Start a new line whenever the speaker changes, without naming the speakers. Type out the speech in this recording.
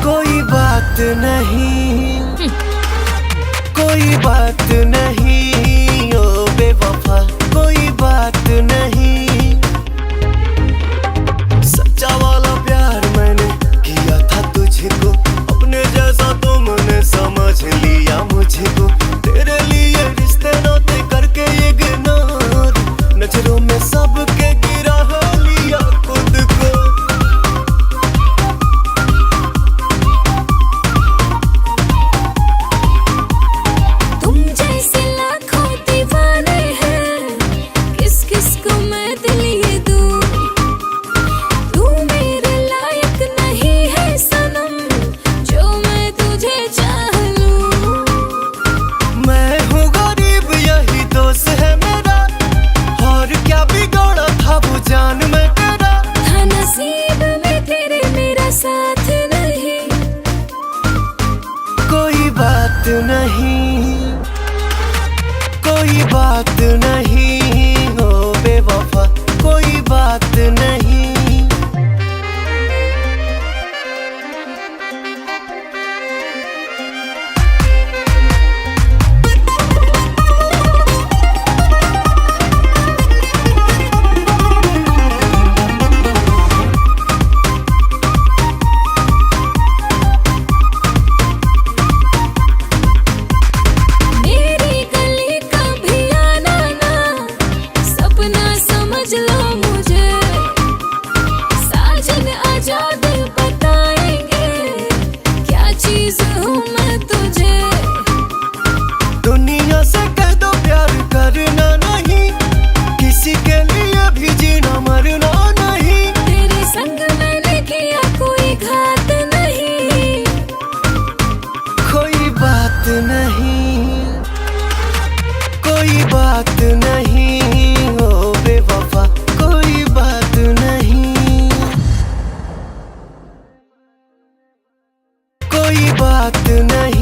कोई बात नहीं, कोई बात नहीं ओ बेवफा, कोई बात नहीं। सच्चा वाला प्यार मैंने किया था तुझको, अपने जैसा तुमने समझ लिया मुझको। तेरे लिए रिश्ते नाते करके इग्नोर, नजरों में सबके गिरा लिया खुद को।
तुम जैसे लाखों दीवाने हैं, किस किस को मैं दिल ये दूं। तू मेरे लायक नहीं है सनम, जो मैं तुझे चाह लूं।
मैं हूँ गरीब यही दोस्त है मेरा, और क्या बिगड़ा था वो जान में तेरा।
था नसीब में तेरे मेरा साथ नहीं।
कोई बात नहीं, कोई बात नहीं ओ बेवफा, कोई बात नहीं।
मेरी गली का भी आना ना, सपना समझ लो मुझे। साजन आजाद बताएंगे, क्या चीज हूँ मैं तुझे।
दुनिया से कह दो प्यार करना नहीं, किसी के लिए भी जीना मरना नहीं।
तेरे संग मैंने किया कोई घात नहीं।
कोई बात नहीं, कोई बात नहीं ओ बेवफा, कोई बात नहीं, कोई बात नहीं।